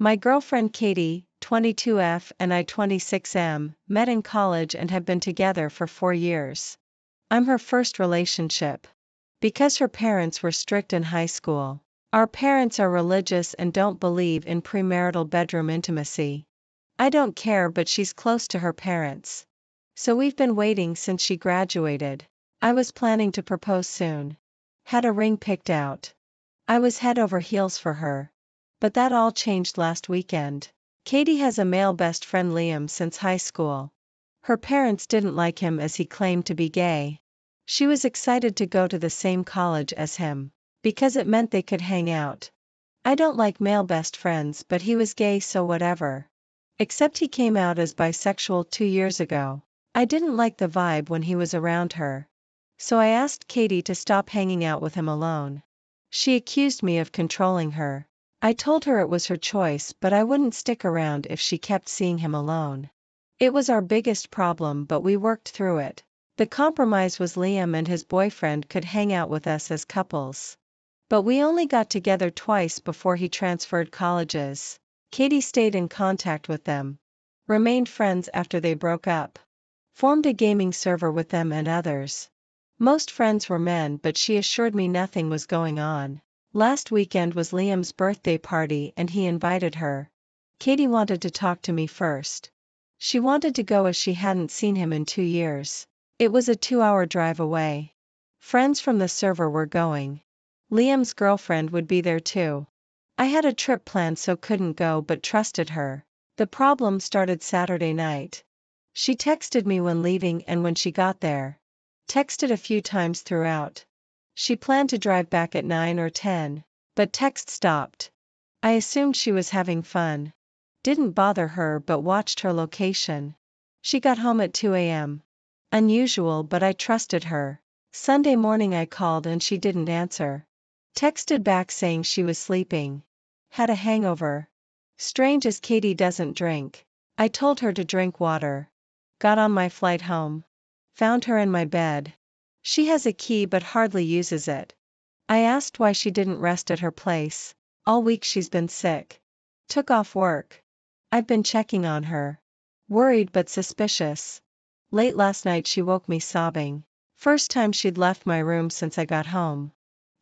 My girlfriend Katie, 22F, and I, 26M, met in college and have been together for 4 years. I'm her first relationship. Because her parents were strict in high school. Our parents are religious and don't believe in premarital bedroom intimacy. I don't care, but she's close to her parents. So we've been waiting since she graduated. I was planning to propose soon. Had a ring picked out. I was head over heels for her. But that all changed last weekend. Katie has a male best friend, Liam, since high school. Her parents didn't like him as he claimed to be gay. She was excited to go to the same college as him, because it meant they could hang out. I don't like male best friends, but he was gay, so whatever. Except he came out as bisexual 2 years ago. I didn't like the vibe when he was around her. So I asked Katie to stop hanging out with him alone. She accused me of controlling her. I told her it was her choice, but I wouldn't stick around if she kept seeing him alone. It was our biggest problem, but we worked through it. The compromise was Liam and his boyfriend could hang out with us as couples. But we only got together twice before he transferred colleges. Katie stayed in contact with them. Remained friends after they broke up. Formed a gaming server with them and others. Most friends were men, but she assured me nothing was going on. Last weekend was Liam's birthday party and he invited her. Katie wanted to talk to me first. She wanted to go as she hadn't seen him in 2 years. It was a 2-hour drive away. Friends from the server were going. Liam's girlfriend would be there too. I had a trip planned so couldn't go, but trusted her. The problem started Saturday night. She texted me when leaving and when she got there. Texted a few times throughout. She planned to drive back at 9 or 10, but text stopped. I assumed she was having fun. Didn't bother her but watched her location. She got home at 2 a.m. Unusual, but I trusted her. Sunday morning I called and she didn't answer. Texted back saying she was sleeping. Had a hangover. Strange as Katie doesn't drink. I told her to drink water. Got on my flight home. Found her in my bed. She has a key but hardly uses it. I asked why she didn't rest at her place. All week she's been sick. Took off work. I've been checking on her. Worried but suspicious. Late last night she woke me sobbing. First time she'd left my room since I got home.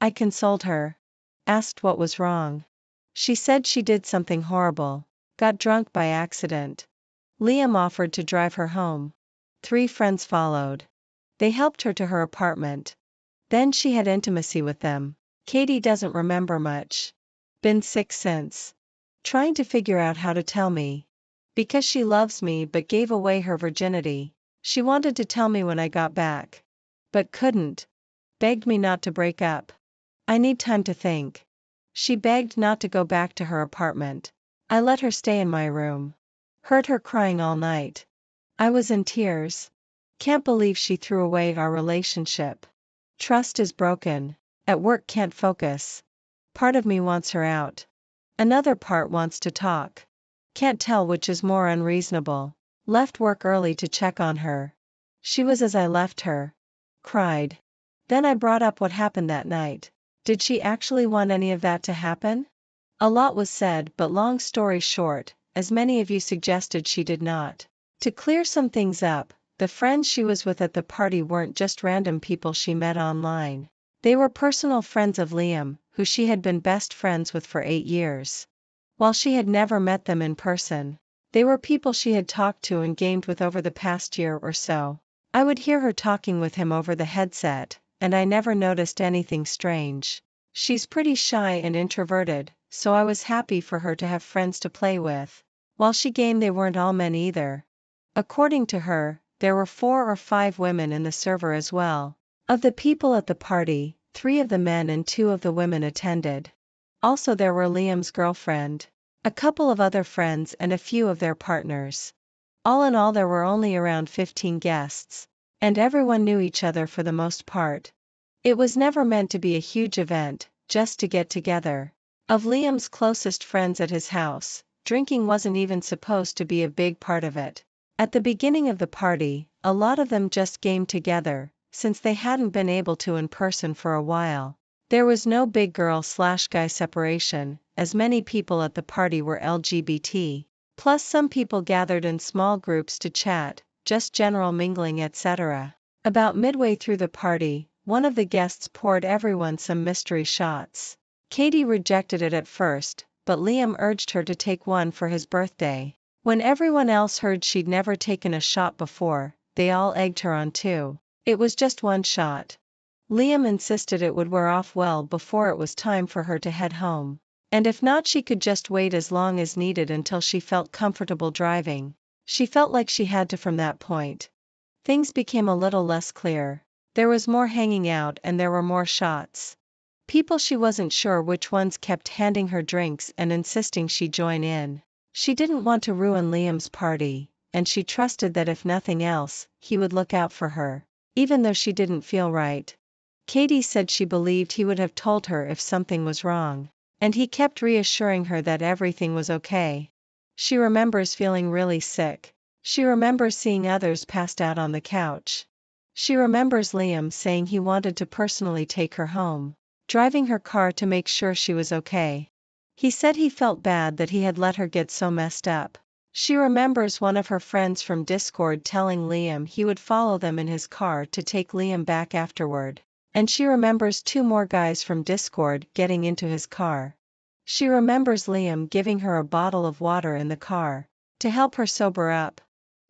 I consoled her. Asked what was wrong. She said she did something horrible. Got drunk by accident. Liam offered to drive her home. 3 friends followed. They helped her to her apartment. Then she had intimacy with them. Katie doesn't remember much. Been sick since. Trying to figure out how to tell me. Because she loves me but gave away her virginity. She wanted to tell me when I got back. But couldn't. Begged me not to break up. I need time to think. She begged not to go back to her apartment. I let her stay in my room. Heard her crying all night. I was in tears. Can't believe she threw away our relationship. Trust is broken. At work can't focus. Part of me wants her out. Another part wants to talk. Can't tell which is more unreasonable. Left work early to check on her. She was as I left her. Cried. Then I brought up what happened that night. Did she actually want any of that to happen? A lot was said, but long story short, as many of you suggested, she did not. To clear some things up, the friends she was with at the party weren't just random people she met online. They were personal friends of Liam, who she had been best friends with for 8 years. While she had never met them in person, they were people she had talked to and gamed with over the past year or so. I would hear her talking with him over the headset, and I never noticed anything strange. She's pretty shy and introverted, so I was happy for her to have friends to play with. While she gamed, they weren't all men either. According to her, there were 4 or 5 women in the server as well. Of the people at the party, 3 of the men and 2 of the women attended. Also there were Liam's girlfriend, a couple of other friends and a few of their partners. All in all there were only around 15 guests. And everyone knew each other for the most part. It was never meant to be a huge event, just to get together. Of Liam's closest friends at his house, drinking wasn't even supposed to be a big part of it. At the beginning of the party, a lot of them just gamed together, since they hadn't been able to in person for a while. There was no big girl/guy separation, as many people at the party were LGBT. Plus some people gathered in small groups to chat, just general mingling etc. About midway through the party, one of the guests poured everyone some mystery shots. Katie rejected it at first, but Liam urged her to take one for his birthday. When everyone else heard she'd never taken a shot before, they all egged her on too. It was just one shot. Liam insisted it would wear off well before it was time for her to head home. And if not, she could just wait as long as needed until she felt comfortable driving. She felt like she had to from that point. Things became a little less clear. There was more hanging out and there were more shots. People she wasn't sure which ones kept handing her drinks and insisting she join in. She didn't want to ruin Liam's party, and she trusted that if nothing else, he would look out for her, even though she didn't feel right. Katie said she believed he would have told her if something was wrong, and he kept reassuring her that everything was okay. She remembers feeling really sick. She remembers seeing others passed out on the couch. She remembers Liam saying he wanted to personally take her home, driving her car to make sure she was okay. He said he felt bad that he had let her get so messed up. She remembers one of her friends from Discord telling Liam he would follow them in his car to take Liam back afterward. And she remembers 2 more guys from Discord getting into his car. She remembers Liam giving her a bottle of water in the car, to help her sober up.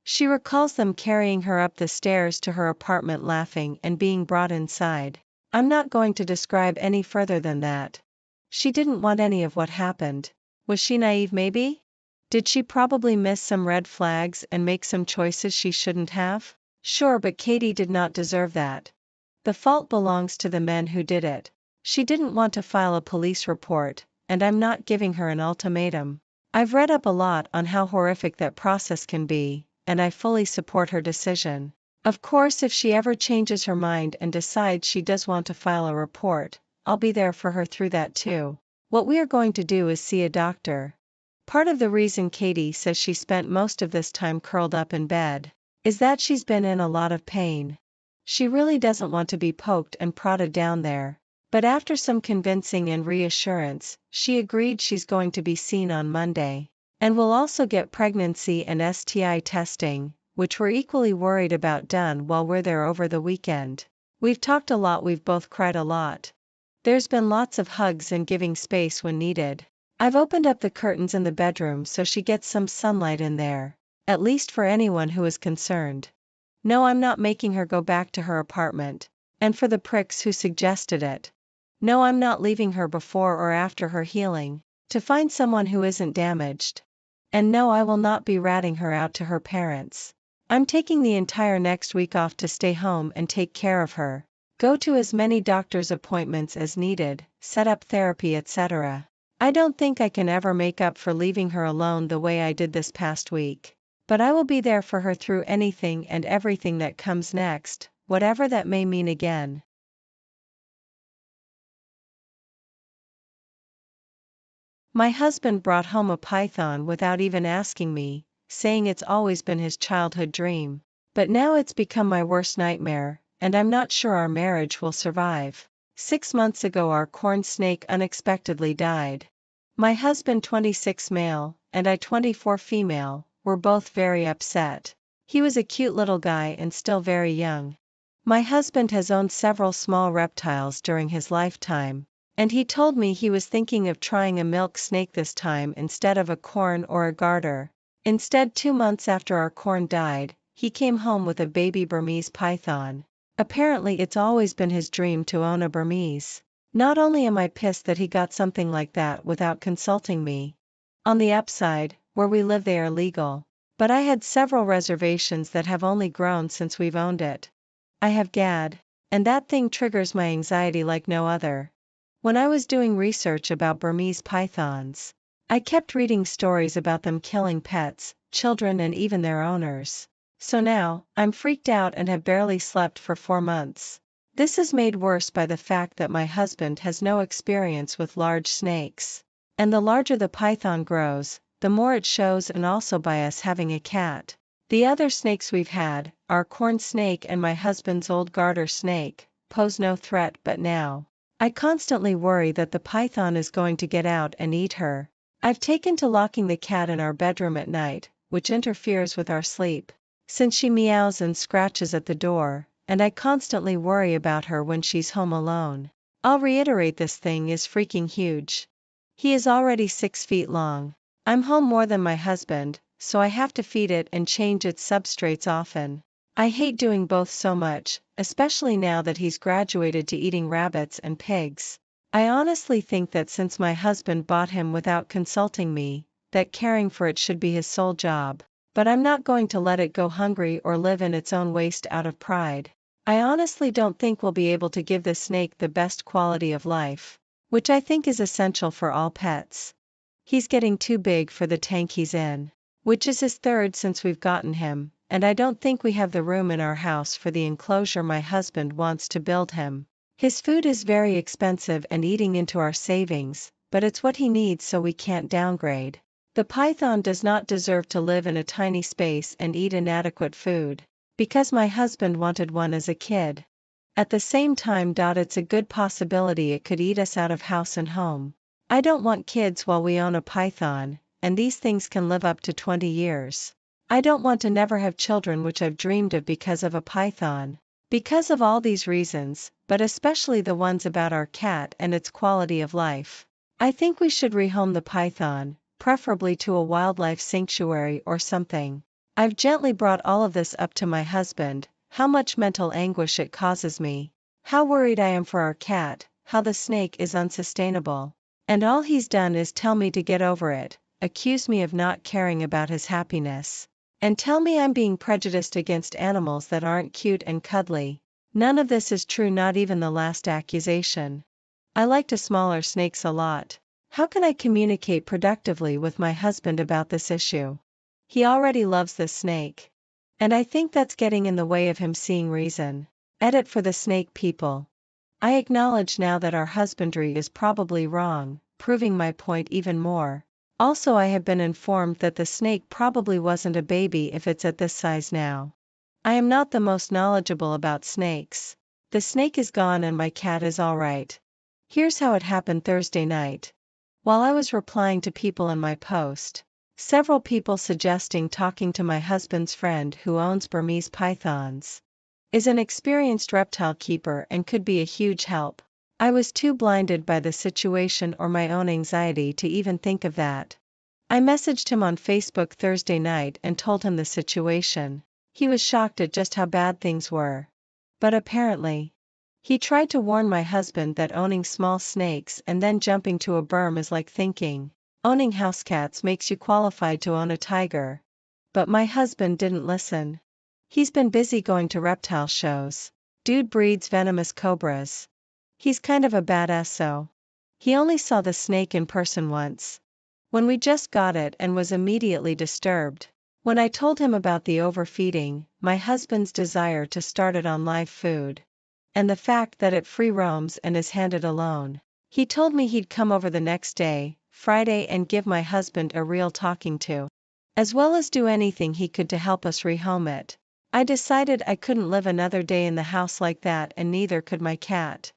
She recalls them carrying her up the stairs to her apartment laughing and being brought inside. I'm not going to describe any further than that. She didn't want any of what happened. Was she naive maybe? Did she probably miss some red flags and make some choices she shouldn't have? Sure, but Katie did not deserve that. The fault belongs to the men who did it. She didn't want to file a police report, and I'm not giving her an ultimatum. I've read up a lot on how horrific that process can be, and I fully support her decision. Of course, if she ever changes her mind and decides she does want to file a report, I'll be there for her through that too. What we are going to do is see a doctor. Part of the reason Katie says she spent most of this time curled up in bed is that she's been in a lot of pain. She really doesn't want to be poked and prodded down there. But after some convincing and reassurance, she agreed she's going to be seen on Monday. And will also get pregnancy and STI testing, which we're equally worried about, done while we're there over the weekend. We've talked a lot, we've both cried a lot. There's been lots of hugs and giving space when needed. I've opened up the curtains in the bedroom so she gets some sunlight in there, at least for anyone who is concerned. No, I'm not making her go back to her apartment. And for the pricks who suggested it. No, I'm not leaving her before or after her healing, to find someone who isn't damaged. And no, I will not be ratting her out to her parents. I'm taking the entire next week off to stay home and take care of her, go to as many doctor's appointments as needed, set up therapy etc. I don't think I can ever make up for leaving her alone the way I did this past week. But I will be there for her through anything and everything that comes next, whatever that may mean again. My husband brought home a python without even asking me, saying it's always been his childhood dream. But now it's become my worst nightmare, and I'm not sure our marriage will survive. 6 months ago our corn snake unexpectedly died. My husband, 26 male, and I, 24 female, were both very upset. He was a cute little guy and still very young. My husband has owned several small reptiles during his lifetime, and he told me he was thinking of trying a milk snake this time instead of a corn or a garter. Instead, 2 months after our corn died, he came home with a baby Burmese python. Apparently it's always been his dream to own a Burmese. Not only am I pissed that he got something like that without consulting me. On the upside, where we live they are legal. But I had several reservations that have only grown since we've owned it. I have GAD. And that thing triggers my anxiety like no other. When I was doing research about Burmese pythons, I kept reading stories about them killing pets, children and even their owners. So now, I'm freaked out and have barely slept for 4 months. This is made worse by the fact that my husband has no experience with large snakes. And the larger the python grows, the more it shows, and also by us having a cat. The other snakes we've had, our corn snake and my husband's old garter snake, pose no threat, but now I constantly worry that the python is going to get out and eat her. I've taken to locking the cat in our bedroom at night, which interferes with our sleep, since she meows and scratches at the door, and I constantly worry about her when she's home alone. I'll reiterate, this thing is freaking huge. He is already 6 feet long. I'm home more than my husband, so I have to feed it and change its substrates often. I hate doing both so much, especially now that he's graduated to eating rabbits and pigs. I honestly think that since my husband bought him without consulting me, that caring for it should be his sole job. But I'm not going to let it go hungry or live in its own waste out of pride. I honestly don't think we'll be able to give this snake the best quality of life, which I think is essential for all pets. He's getting too big for the tank he's in, which is his third since we've gotten him, and I don't think we have the room in our house for the enclosure my husband wants to build him. His food is very expensive and eating into our savings, but it's what he needs, so we can't downgrade. The python does not deserve to live in a tiny space and eat inadequate food, because my husband wanted one as a kid. At the same time, it's a good possibility it could eat us out of house and home. I don't want kids while we own a python, and these things can live up to 20 years. I don't want to never have children, which I've dreamed of because of a python. Because of all these reasons, but especially the ones about our cat and its quality of life, I think we should rehome the python, preferably to a wildlife sanctuary or something. I've gently brought all of this up to my husband, how much mental anguish it causes me, how worried I am for our cat, how the snake is unsustainable. And all he's done is tell me to get over it, accuse me of not caring about his happiness, and tell me I'm being prejudiced against animals that aren't cute and cuddly. None of this is true, not even the last accusation. I liked smaller snakes a lot. How can I communicate productively with my husband about this issue? He already loves this snake. And I think that's getting in the way of him seeing reason. Edit for the snake people. I acknowledge now that our husbandry is probably wrong, proving my point even more. Also, I have been informed that the snake probably wasn't a baby if it's at this size now. I am not the most knowledgeable about snakes. The snake is gone and my cat is alright. Here's how it happened Thursday night. While I was replying to people in my post, several people suggesting talking to my husband's friend who owns Burmese pythons, is an experienced reptile keeper and could be a huge help. I was too blinded by the situation or my own anxiety to even think of that. I messaged him on Facebook Thursday night and told him the situation. He was shocked at just how bad things were. But apparently, he tried to warn my husband that owning small snakes and then jumping to a berm is like thinking owning house cats makes you qualified to own a tiger. But my husband didn't listen. He's been busy going to reptile shows. Dude breeds venomous cobras. He's kind of a badass, so he only saw the snake in person once, when we just got it, and was immediately disturbed. When I told him about the overfeeding, my husband's desire to start it on live food, and the fact that it free roams and is handed alone, he told me he'd come over the next day, Friday, and give my husband a real talking to, as well as do anything he could to help us rehome it. I decided I couldn't live another day in the house like that, and neither could my cat.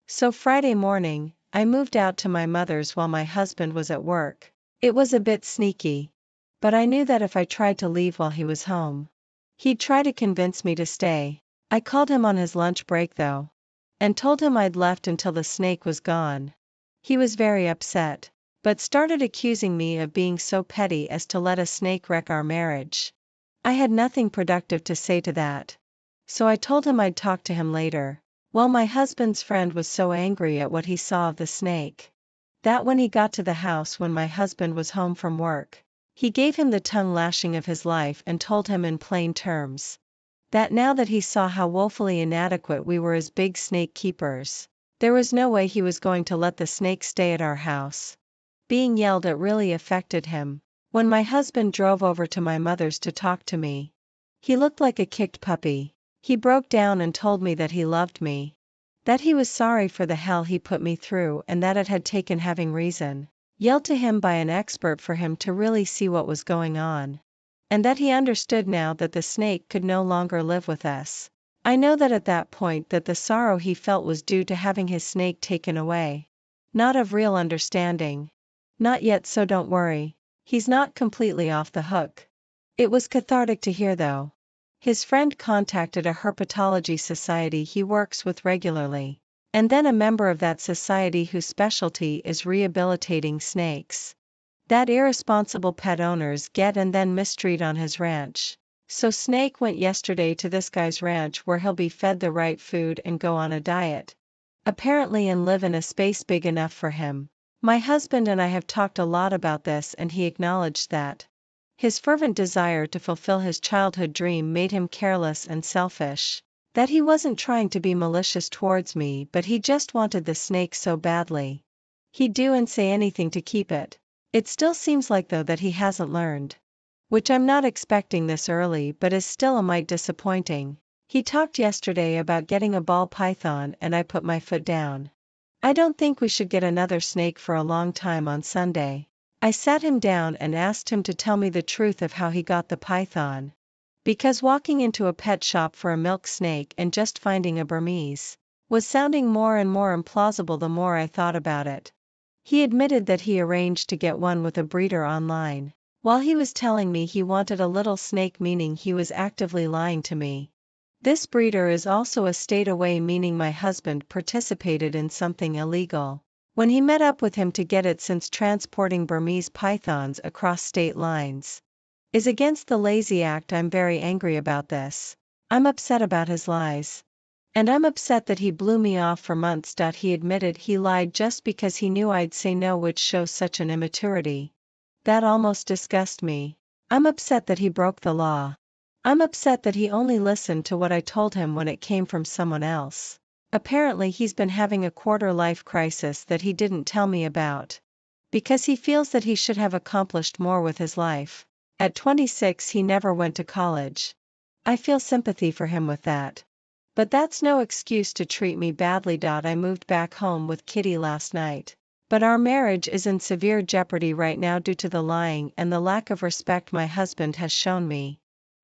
So Friday morning, I moved out to my mother's while my husband was at work. It was a bit sneaky, but I knew that if I tried to leave while he was home, he'd try to convince me to stay. I called him on his lunch break though, and told him I'd left until the snake was gone. He was very upset, but started accusing me of being so petty as to let a snake wreck our marriage. I had nothing productive to say to that, so I told him I'd talk to him later. Well, my husband's friend was so angry at what he saw of the snake, that when he got to the house when my husband was home from work, he gave him the tongue lashing of his life and told him in plain terms that now that he saw how woefully inadequate we were as big snake keepers, there was no way he was going to let the snake stay at our house. Being yelled at really affected him. When my husband drove over to my mother's to talk to me, he looked like a kicked puppy. He broke down and told me that he loved me, that he was sorry for the hell he put me through, and that it had taken having reason yelled to him by an expert for him to really see what was going on, and that he understood now that the snake could no longer live with us. I know that at that point that the sorrow he felt was due to having his snake taken away. Not of real understanding. Not yet, so don't worry. He's not completely off the hook. It was cathartic to hear though. His friend contacted a herpetology society he works with regularly. And then a member of that society whose specialty is rehabilitating snakes that irresponsible pet owners get and then mistreat on his ranch. So Snake went yesterday to this guy's ranch where he'll be fed the right food and go on a diet. Apparently, and live in a space big enough for him. My husband and I have talked a lot about this, and he acknowledged that his fervent desire to fulfill his childhood dream made him careless and selfish. That he wasn't trying to be malicious towards me, but he just wanted the snake so badly. He'd do and say anything to keep it. It still seems like though that he hasn't learned. Which I'm not expecting this early, but is still a mite disappointing. He talked yesterday about getting a ball python and I put my foot down. I don't think we should get another snake for a long time on Sunday. I sat him down and asked him to tell me the truth of how he got the python. Because walking into a pet shop for a milk snake and just finding a Burmese was sounding more and more implausible the more I thought about it. He admitted that he arranged to get one with a breeder online. While he was telling me he wanted a little snake, meaning he was actively lying to me. This breeder is also a state away, meaning my husband participated in something illegal when he met up with him to get it, since transporting Burmese pythons across state lines is against the Lazy Act. I'm very angry about this. I'm upset about his lies. And I'm upset that he blew me off for months. He admitted he lied just because he knew I'd say no, which shows such an immaturity. That almost disgusts me. I'm upset that he broke the law. I'm upset that he only listened to what I told him when it came from someone else. Apparently he's been having a quarter-life crisis that he didn't tell me about. Because he feels that he should have accomplished more with his life. At 26 he never went to college. I feel sympathy for him with that. But that's no excuse to treat me badly. I moved back home with Kitty last night. But our marriage is in severe jeopardy right now due to the lying and the lack of respect my husband has shown me.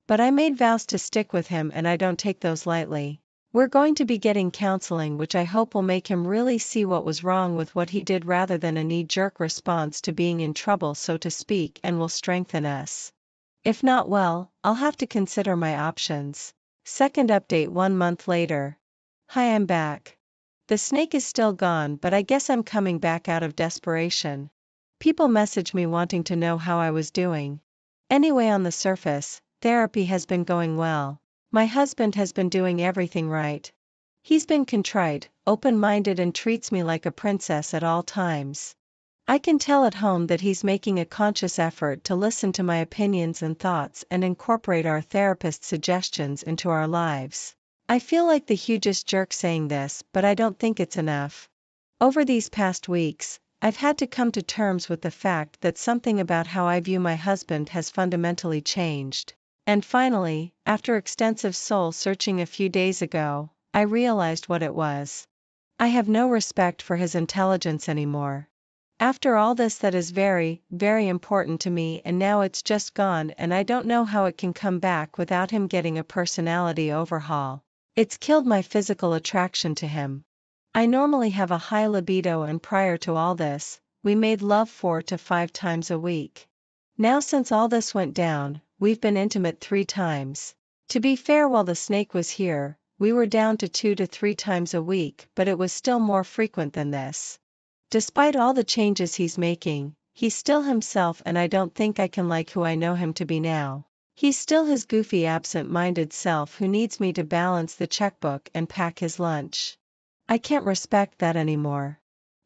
But I made vows to stick with him and I don't take those lightly. We're going to be getting counseling, which I hope will make him really see what was wrong with what he did rather than a knee-jerk response to being in trouble, so to speak, and will strengthen us. If not, well, I'll have to consider my options. Second update 1 month later. Hi, I'm back. The snake is still gone, but I guess I'm coming back out of desperation. People message me wanting to know how I was doing. Anyway, on the surface, therapy has been going well. My husband has been doing everything right. He's been contrite, open-minded, and treats me like a princess at all times. I can tell at home that he's making a conscious effort to listen to my opinions and thoughts and incorporate our therapist's suggestions into our lives. I feel like the hugest jerk saying this, but I don't think it's enough. Over these past weeks, I've had to come to terms with the fact that something about how I view my husband has fundamentally changed. And finally, after extensive soul searching a few days ago, I realized what it was. I have no respect for his intelligence anymore. After all this, that is very, very important to me, and now it's just gone, and I don't know how it can come back without him getting a personality overhaul. It's killed my physical attraction to him. I normally have a high libido, and prior to all this, we made love 4 to 5 times a week. Now since all this went down, we've been intimate 3 times. To be fair, while the snake was here, we were down to 2 to 3 times a week, but it was still more frequent than this. Despite all the changes he's making, he's still himself, and I don't think I can like who I know him to be now. He's still his goofy, absent-minded self who needs me to balance the checkbook and pack his lunch. I can't respect that anymore.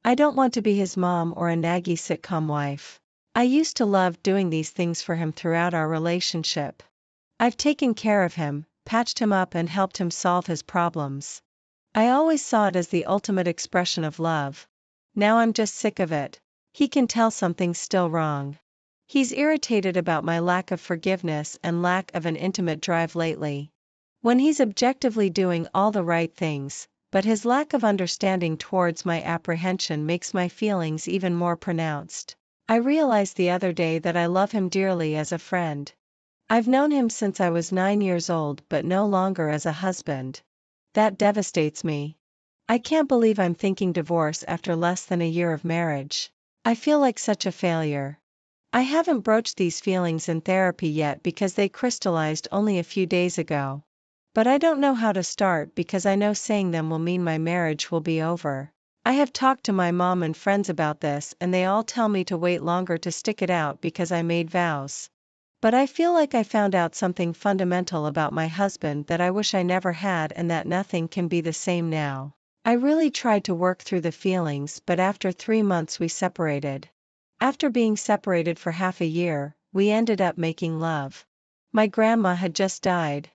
I don't want to be his mom or a naggy sitcom wife. I used to love doing these things for him throughout our relationship. I've taken care of him, patched him up, and helped him solve his problems. I always saw it as the ultimate expression of love. Now I'm just sick of it. He can tell something's still wrong. He's irritated about my lack of forgiveness and lack of an intimate drive lately. When he's objectively doing all the right things, but his lack of understanding towards my apprehension makes my feelings even more pronounced. I realized the other day that I love him dearly as a friend. I've known him since I was 9 years old, but no longer as a husband. That devastates me. I can't believe I'm thinking divorce after less than a year of marriage. I feel like such a failure. I haven't broached these feelings in therapy yet because they crystallized only a few days ago. But I don't know how to start because I know saying them will mean my marriage will be over. I have talked to my mom and friends about this and they all tell me to wait longer to stick it out because I made vows. But I feel like I found out something fundamental about my husband that I wish I never had, and that nothing can be the same now. I really tried to work through the feelings, but after 3 months we separated. After being separated for half a year, we ended up making love. My grandma had just died.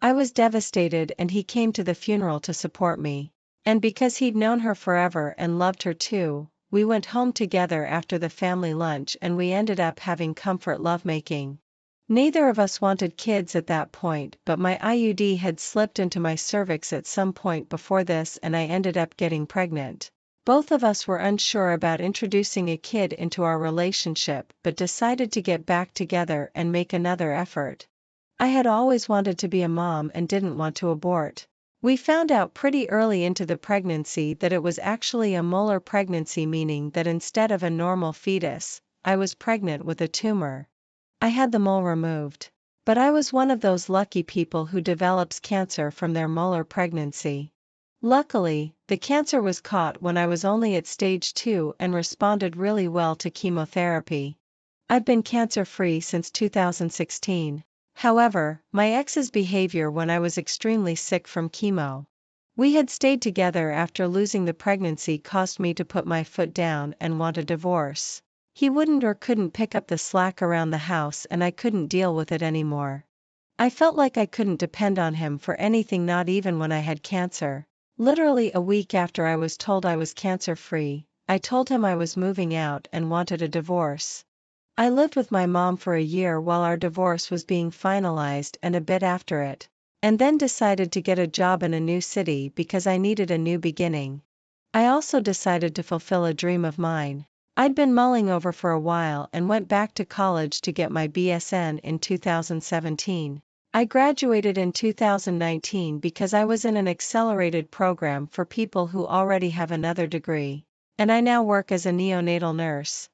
I was devastated and he came to the funeral to support me. And because he'd known her forever and loved her too, we went home together after the family lunch and we ended up having comfort lovemaking. Neither of us wanted kids at that point, but my IUD had slipped into my cervix at some point before this and I ended up getting pregnant. Both of us were unsure about introducing a kid into our relationship but decided to get back together and make another effort. I had always wanted to be a mom and didn't want to abort. We found out pretty early into the pregnancy that it was actually a molar pregnancy, meaning that instead of a normal fetus, I was pregnant with a tumor. I had the mole removed. But I was one of those lucky people who develops cancer from their molar pregnancy. Luckily, the cancer was caught when I was only at stage 2 and responded really well to chemotherapy. I've been cancer-free since 2016. However, my ex's behavior when I was extremely sick from chemo. We had stayed together after losing the pregnancy caused me to put my foot down and want a divorce. He wouldn't or couldn't pick up the slack around the house and I couldn't deal with it anymore. I felt like I couldn't depend on him for anything, not even when I had cancer. Literally a week after I was told I was cancer-free, I told him I was moving out and wanted a divorce. I lived with my mom for a year while our divorce was being finalized and a bit after it, and then decided to get a job in a new city because I needed a new beginning. I also decided to fulfill a dream of mine. I'd been mulling over for a while and went back to college to get my BSN in 2017. I graduated in 2019 because I was in an accelerated program for people who already have another degree, and I now work as a neonatal nurse.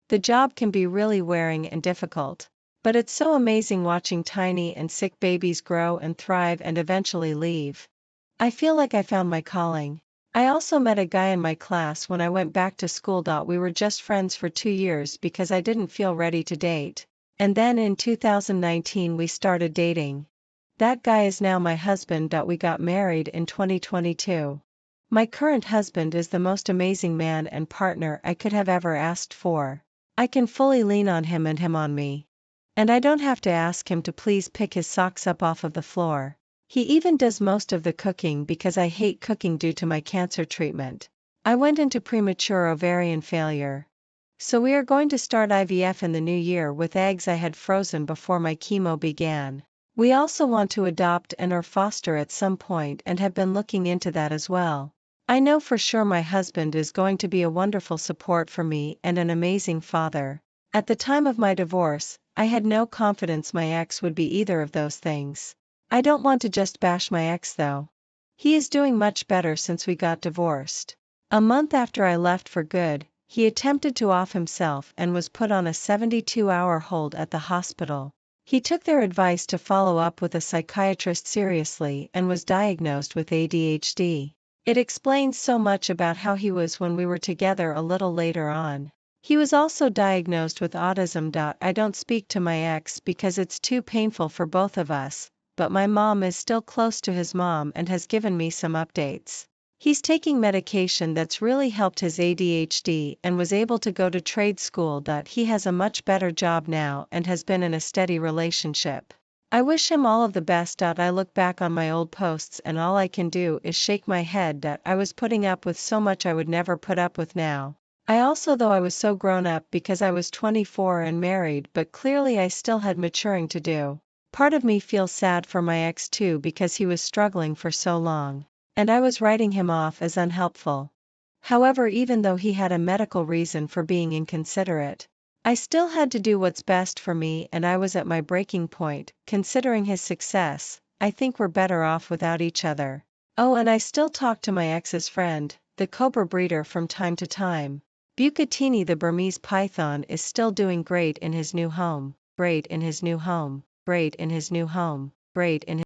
The job can be really wearing and difficult, but it's so amazing watching tiny and sick babies grow and thrive and eventually leave. I feel like I found my calling. I also met a guy in my class when I went back to school. We were just friends for 2 years because I didn't feel ready to date. And then in 2019 we started dating. That guy is now my husband. We got married in 2022. My current husband is the most amazing man and partner I could have ever asked for. I can fully lean on him and him on me. And I don't have to ask him to please pick his socks up off of the floor. He even does most of the cooking because I hate cooking due to my cancer treatment. I went into premature ovarian failure. So we are going to start IVF in the new year with eggs I had frozen before my chemo began. We also want to adopt and or foster at some point and have been looking into that as well. I know for sure my husband is going to be a wonderful support for me and an amazing father. At the time of my divorce, I had no confidence my ex would be either of those things. I don't want to just bash my ex though. He is doing much better since we got divorced. A month after I left for good, he attempted to off himself and was put on a 72-hour hold at the hospital. He took their advice to follow up with a psychiatrist seriously and was diagnosed with ADHD. It explains so much about how he was when we were together a little later on. He was also diagnosed with autism. I don't speak to my ex because it's too painful for both of us, but my mom is still close to his mom and has given me some updates. He's taking medication that's really helped his ADHD and was able to go to trade school. He has a much better job now and has been in a steady relationship. I wish him all of the best. I look back on my old posts and all I can do is shake my head. I was putting up with so much I would never put up with now. I also though I was so grown up because I was 24 and married, but clearly I still had maturing to do. Part of me feels sad for my ex too because he was struggling for so long, and I was writing him off as unhelpful. However, even though he had a medical reason for being inconsiderate, I still had to do what's best for me and I was at my breaking point. Considering his success, I think we're better off without each other. Oh, and I still talk to my ex's friend, the cobra breeder, from time to time. Bucatini the Burmese python is still doing great in his new home, great in his new home, great in his new home, great in